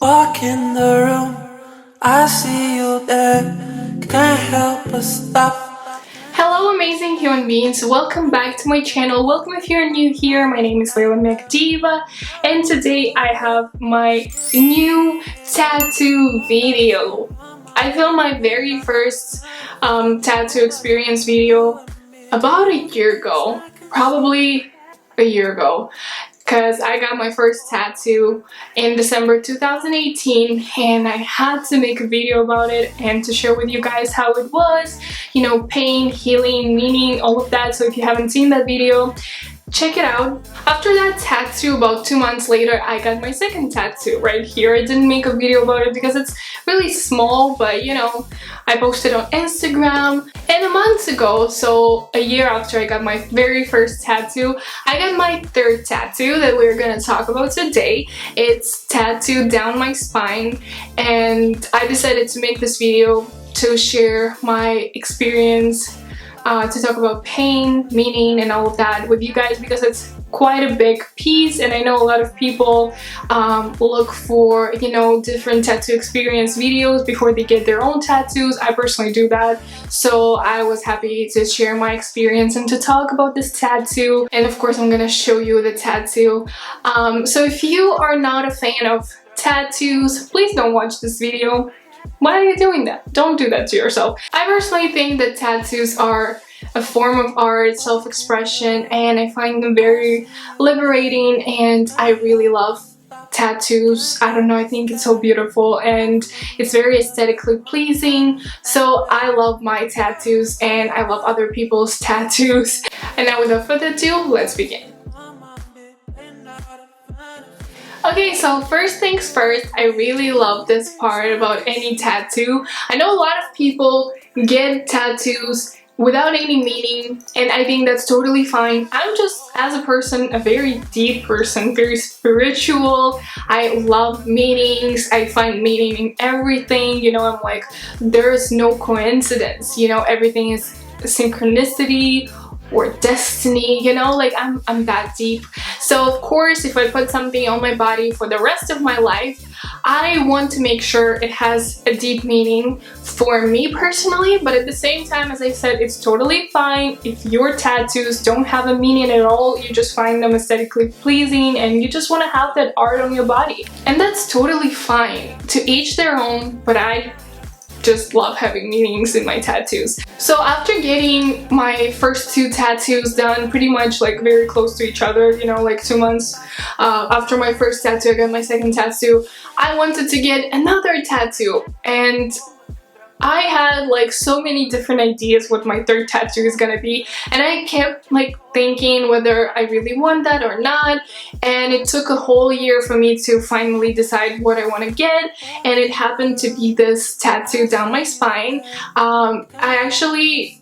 Walk in the room, I see you there. Can't help but stop. Hello amazing human beings, welcome back to my channel. Welcome if you're new here. My name is Leila and today I have my new tattoo video. I filmed my very first tattoo experience video about a year ago, probably a year ago, because I got my first tattoo in December 2018 and I had to make a video about it and to share with you guys how it was, you know, pain, healing, meaning, all of that. So if you haven't seen that video, check it out. After that tattoo, about 2 months later, I got my second tattoo right here. I didn't make a video about it because it's really small, but you know, I posted on Instagram. And a month ago, so a year after I got my very first tattoo, I got my third tattoo that we're gonna talk about today. It's tattooed down my spine, and I decided to make this video to share my experience, to talk about pain, meaning, and all of that with you guys because it's quite a big piece, and I know a lot of people look for, you know, different tattoo experience videos before they get their own tattoos. I personally do that, so I was happy to share my experience and to talk about this tattoo. And of course I'm gonna show you the tattoo. So if you are not a fan of tattoos, please don't watch this video. Why are you doing that? Don't do that to yourself. I personally think that tattoos are a form of art, self-expression, and I find them very liberating, and I really love tattoos. I don't know, I think it's so beautiful and it's very aesthetically pleasing. So I love my tattoos and I love other people's tattoos. And now without further ado, let's begin. Okay, so first things first, I really love this part about any tattoo. I know a lot of people get tattoos without any meaning, and I think that's totally fine. I'm just, as a person, a very deep person, very spiritual. I love meanings. I find meaning in everything. You know, I'm like, there is no coincidence. You know, everything is synchronicity or destiny, you know, like I'm that deep. So of course, if I put something on my body for the rest of my life, I want to make sure it has a deep meaning for me personally, but at the same time, as I said, it's totally fine if your tattoos don't have a meaning at all. You just find them aesthetically pleasing and you just want to have that art on your body, and that's totally fine. To each their own, but I just love having meanings in my tattoos. So after getting my first two tattoos done pretty much like very close to each other, you know, like 2 months after my first tattoo, I got my second tattoo. I wanted to get another tattoo, and I had like so many different ideas what my third tattoo is gonna be, and I kept like thinking whether I really want that or not, and it took a whole year for me to finally decide what I want to get, and it happened to be this tattoo down my spine. I actually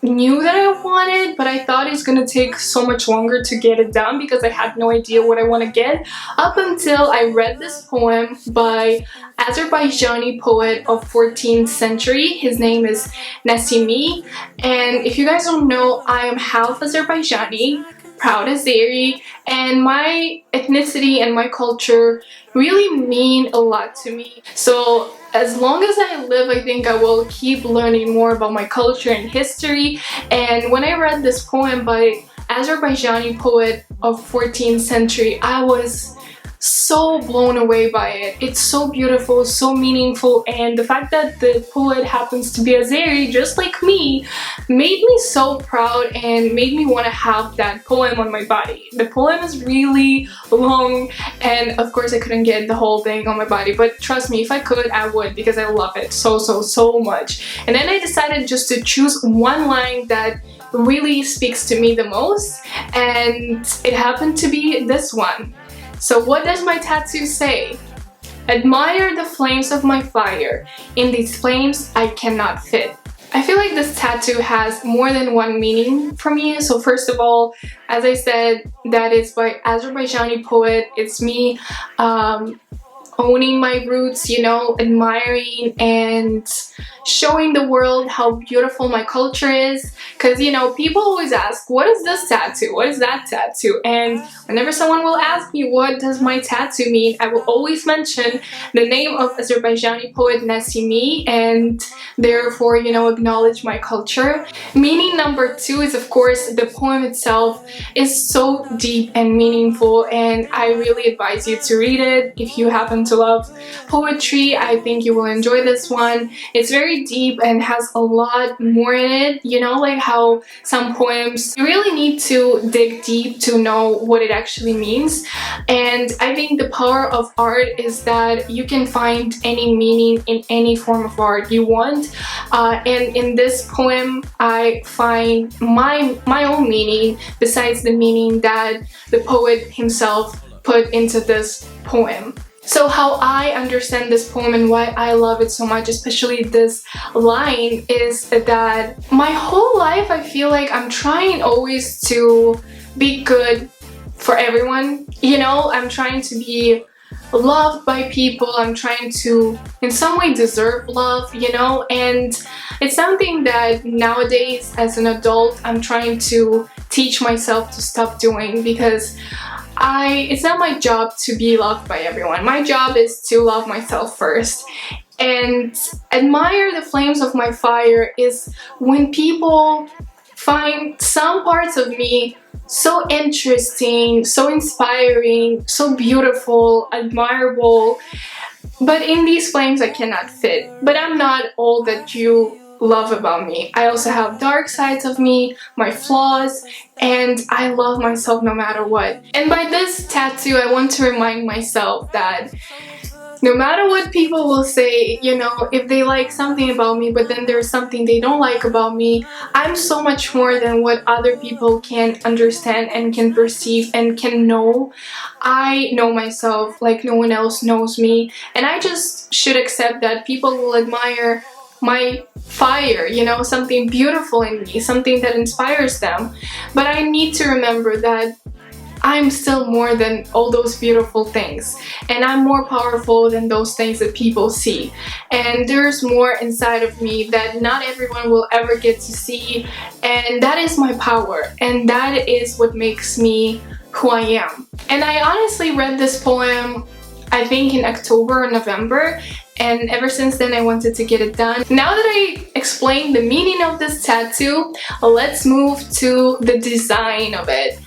knew that I wanted, but I thought it's gonna take so much longer to get it done because I had no idea what I want to get up until I read this poem by Azerbaijani poet of 14th century. His name is Nassimi, and if you guys don't know, I am half Azerbaijani, proud Azeri, and my ethnicity and my culture really mean a lot to me. So as long as I live, I think I will keep learning more about my culture and history. And when I read this poem by Azerbaijani poet of 14th century, I was so blown away by it. It's so beautiful, so meaningful, and the fact that the poet happens to be Azeri just like me made me so proud and made me want to have that poem on my body. The poem is really long, and of course I couldn't get the whole thing on my body, but trust me, if I could, I would, because I love it so much. And then I decided just to choose one line that really speaks to me the most, and it happened to be this one. So what does my tattoo say? Admire the flames of my fire. In these flames I cannot fit. I feel like this tattoo has more than one meaning for me. So first of all, as I said, that is by Azerbaijani poet. It's me owning my roots, you know, admiring and showing the world how beautiful my culture is. Because, you know, people always ask, what is this tattoo? What is that tattoo? And whenever someone will ask me what does my tattoo mean, I will always mention the name of Azerbaijani poet Nassimi, and therefore, you know, acknowledge my culture. Meaning number 2 is, of course, the poem itself is so deep and meaningful, and I really advise you to read it. If you happen to love poetry, I think you will enjoy this one. It's very deep and has a lot more in it, you know, like how some poems you really need to dig deep to know what it actually means. And I think the power of art is that you can find any meaning in any form of art you want, and in this poem I find my own meaning besides the meaning that the poet himself put into this poem. So how I understand this poem and why I love it so much, especially this line, is that my whole life I feel like I'm trying always to be good for everyone. You know, I'm trying to be loved by people. I'm trying to in some way deserve love, you know, and it's something that nowadays as an adult I'm trying to teach myself to stop doing, because it's not my job to be loved by everyone. My job is to love myself first. And admire the flames of my fire is when people find some parts of me so interesting, so inspiring, so beautiful, admirable. But in these flames I cannot fit. But I'm not all that you love about me. I also have dark sides of me, my flaws, and I love myself no matter what. And by this tattoo I want to remind myself that no matter what people will say, you know, if they like something about me but then there's something they don't like about me, I'm so much more than what other people can understand and can perceive and can know. I know myself like no one else knows me, and I just should accept that people will admire my fire, you know, something beautiful in me, something that inspires them. But I need to remember that I'm still more than all those beautiful things, and I'm more powerful than those things that people see. And there's more inside of me that not everyone will ever get to see, and that is my power, and that is what makes me who I am. And I honestly read this poem I think in October or November, and ever since then I wanted to get it done. Now that I explained the meaning of this tattoo, let's move to the design of it.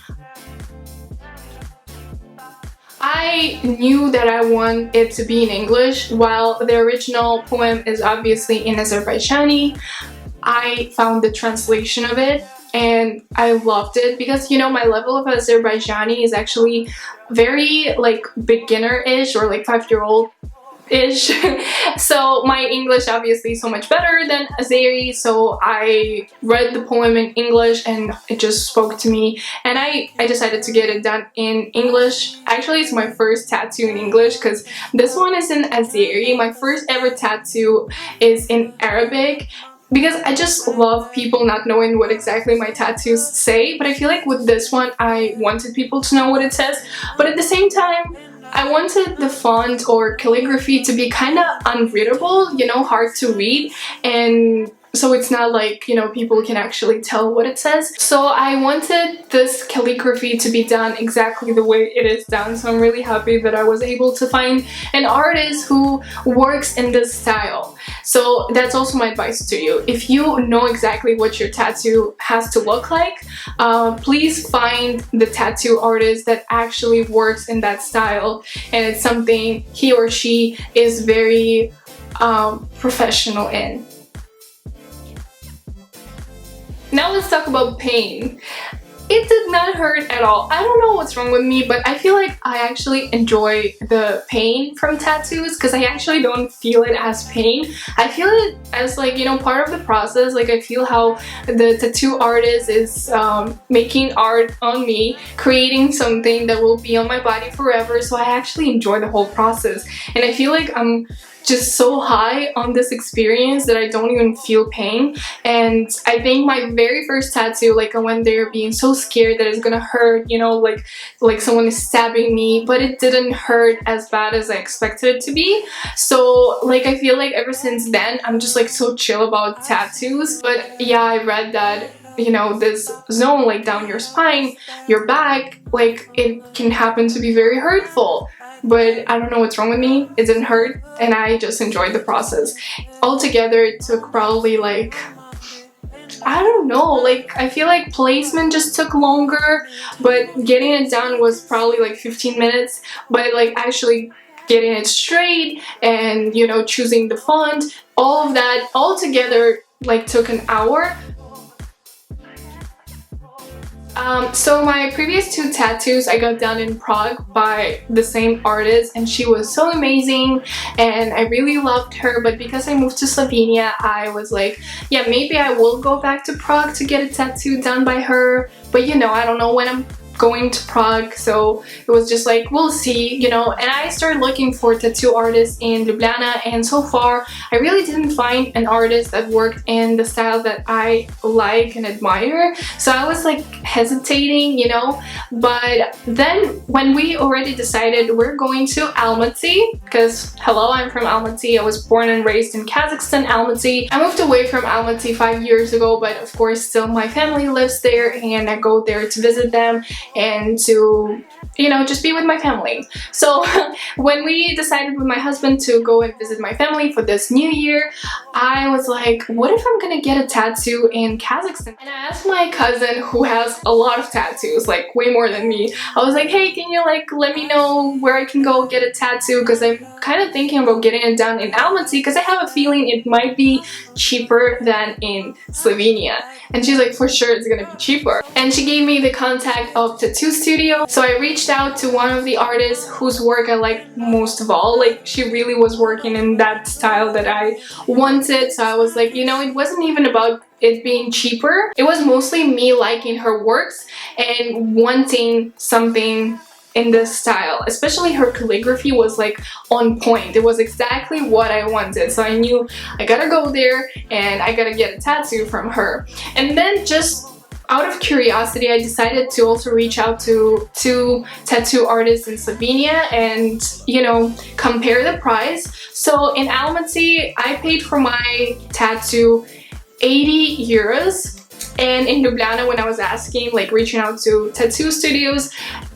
I knew that I want it to be in English, while the original poem is obviously in Azerbaijani. I found the translation of it and I loved it because, you know, my level of Azerbaijani is actually very like beginner-ish or like 5-year-old-ish. So my English obviously is so much better than Azeri, so I read the poem in English and it just spoke to me, and I decided to get it done in English. Actually, it's my first tattoo in English because this one is in Azeri. My first ever tattoo is in Arabic, because I just love people not knowing what exactly my tattoos say. But I feel like with this one I wanted people to know what it says, but at the same time I wanted the font or calligraphy to be kind of unreadable, you know, hard to read, and so it's not like, you know, people can actually tell what it says. So I wanted this calligraphy to be done exactly the way it is done, so I'm really happy that I was able to find an artist who works in this style. So that's also my advice to you. If you know exactly what your tattoo has to look like, please find the tattoo artist that actually works in that style, and it's something he or she is very professional in. Now let's talk about pain. It did not hurt at all. I don't know what's wrong with me, but I feel like I actually enjoy the pain from tattoos because I actually don't feel it as pain. I feel it as, like, you know, part of the process. Like, I feel how the tattoo artist is making art on me, creating something that will be on my body forever. So I actually enjoy the whole process, and I feel like I'm just so high on this experience that I don't even feel pain. And I think my very first tattoo, like I went there being so scared that it's gonna hurt, you know, like someone is stabbing me, but it didn't hurt as bad as I expected it to be. So like I feel like ever since then I'm just like so chill about tattoos. But yeah, I read that, you know, this zone like down your spine, your back, like it can happen to be very hurtful. But I don't know what's wrong with me. It didn't hurt and I just enjoyed the process. Altogether it took probably like, I don't know, like I feel like placement just took longer, but getting it done was probably like 15 minutes. But like actually getting it straight and, you know, choosing the font, all of that all together like took an hour. So my previous 2 tattoos I got done in Prague by the same artist, and she was so amazing and I really loved her. But because I moved to Slovenia, I was like, yeah, maybe I will go back to Prague to get a tattoo done by her. But you know, I don't know when I'm going to Prague, so it was just like, we'll see, you know. And I started looking for tattoo artists in Ljubljana, and so far I really didn't find an artist that worked in the style that I like and admire. So I was like hesitating, you know. But then when we already decided we're going to Almaty, because hello, I'm from Almaty, I was born and raised in Kazakhstan, Almaty. I moved away from Almaty 5 years ago, but of course still my family lives there and I go there to visit them and to, you know, just be with my family. So when we decided with my husband to go and visit my family for this new year, I was like, what if I'm gonna get a tattoo in Kazakhstan? And I asked my cousin, who has a lot of tattoos, like way more than me. I was like, hey, can you like let me know where I can go get a tattoo, because I'm kind of thinking about getting it done in Almaty, because I have a feeling it might be cheaper than in Slovenia. And she's like, for sure it's gonna be cheaper. And she gave me the contact of tattoo studio. So I reached out to one of the artists whose work I like most of all. Like she really was working in that style that I wanted. So I was like, you know, it wasn't even about it being cheaper. It was mostly me liking her works and wanting something in this style. Especially her calligraphy was like on point. It was exactly what I wanted. So I knew I gotta go there and I gotta get a tattoo from her. And then just out of curiosity, I decided to also reach out to 2 tattoo artists in Slovenia and, you know, compare the price. So in Almaty, I paid for my tattoo 80 euros. And in Ljubljana, when I was asking, like reaching out to tattoo studios,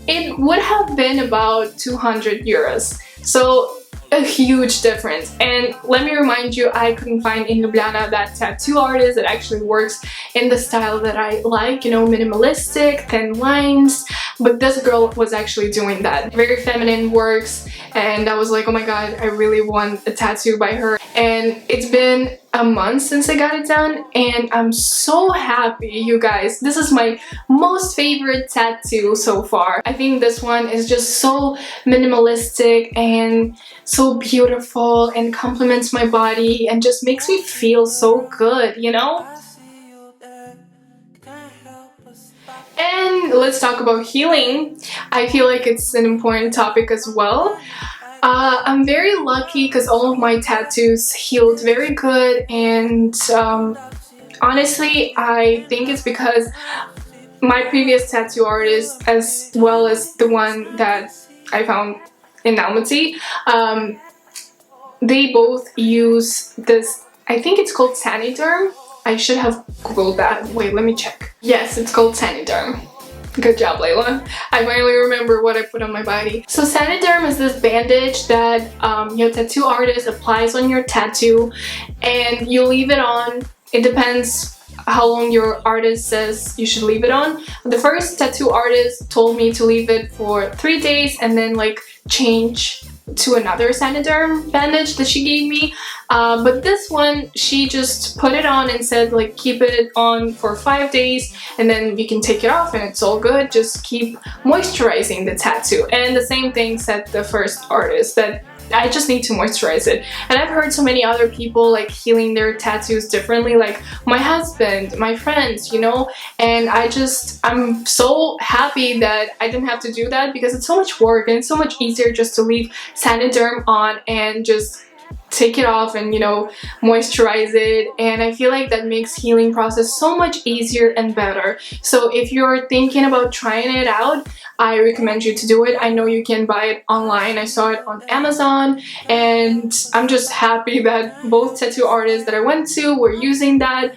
it would have been about 200 euros. So a huge difference. And let me remind you, I couldn't find in Ljubljana that tattoo artist that actually works in the style that I like, you know, minimalistic, thin lines. But this girl was actually doing that. Very feminine works, and I was like, oh my god, I really want a tattoo by her. And it's been a month since I got it done, and I'm so happy, you guys. This is my most favorite tattoo so far. I think this one is just so minimalistic and so beautiful and complements my body and just makes me feel so good, you know? And let's talk about healing. I feel like it's an important topic as well. I'm very lucky because all of my tattoos healed very good, and honestly I think it's because my previous tattoo artist, as well as the one that I found in Almaty, they both use this, I think it's called Saniderm. I should have googled that. Wait, let me check. Yes, it's called Saniderm. Good job, Leila. I finally remember what I put on my body. So Saniderm is this bandage that your tattoo artist applies on your tattoo, and you leave it on. It depends how long your artist says you should leave it on. The first tattoo artist told me to leave it for 3 days and then like change to another Saniderm bandage that she gave me. But this one, she just put it on and said like keep it on for 5 days and then you can take it off and it's all good. Just keep moisturizing the tattoo. And the same thing said the first artist, that I just need to moisturize it. And I've heard so many other people like healing their tattoos differently, like my husband, my friends, you know, and I'm so happy that I didn't have to do that, because it's so much work and it's so much easier just to leave Saniderm on and just take it off and, you know, moisturize it, and I feel like that makes healing process so much easier and better. So if you're thinking about trying it out, I recommend you to do it. I know you can buy it online. I saw it on Amazon, and I'm just happy that both tattoo artists that I went to were using that,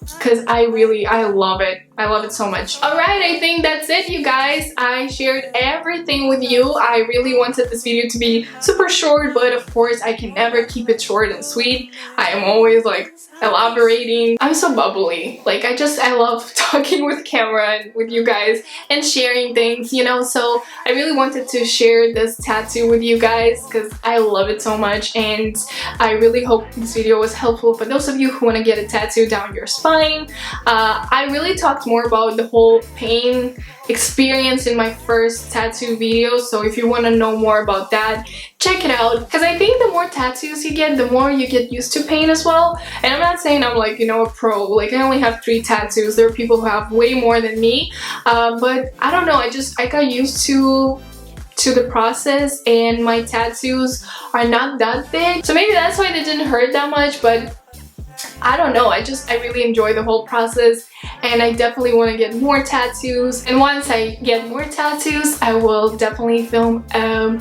because I love it. I love it so much. Alright, I think that's it, you guys. I shared everything with you. I really wanted this video to be super short, but of course I can never keep it short and sweet. I am always like elaborating. I'm so bubbly. Like I love talking with camera and with you guys and sharing things, you know, so I really wanted to share this tattoo with you guys because I love it so much, and I really hope this video was helpful for those of you who want to get a tattoo down your spine. I really talked more about the whole pain experience in my first tattoo video, so if you want to know more about that, check it out, because I think the more tattoos you get, the more you get used to pain as well. And I'm not saying I'm like, you know, a pro. Like, I only have 3 tattoos. There are people who have way more than me, but I don't know, I got used to the process, and my tattoos are not that big, so maybe that's why they didn't hurt that much. But I don't know, I really enjoy the whole process, and I definitely want to get more tattoos. And once I get more tattoos, I will definitely film a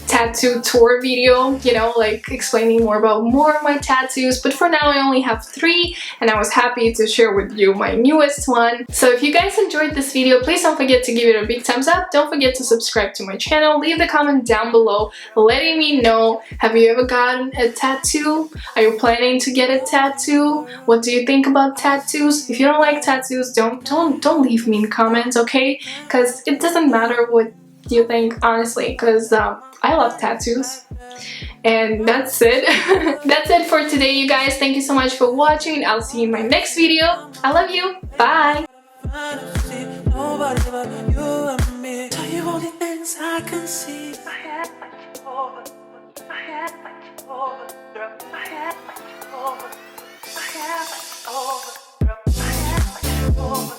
tattoo tour video, you know, like explaining more about more of my tattoos. But for now I only have 3, and I was happy to share with you my newest one. So if you guys enjoyed this video, please don't forget to give it a big thumbs up. Don't forget to subscribe to my channel. Leave the comment down below letting me know, have you ever gotten a tattoo? Are you planning to get a tattoo? What do you think about tattoos? If you don't like tattoos, don't leave me in comments, okay? Because it doesn't matter what you think, honestly, because I love tattoos. And that's it. That's it for today, you guys. Thank you so much for watching. I'll see you in my next video. I love you. Bye. Nobody but you and me. Tell you all the things I can see. I had like you over. I had like you over, girl. I had like you over. I had like you over, girl. I had like you over.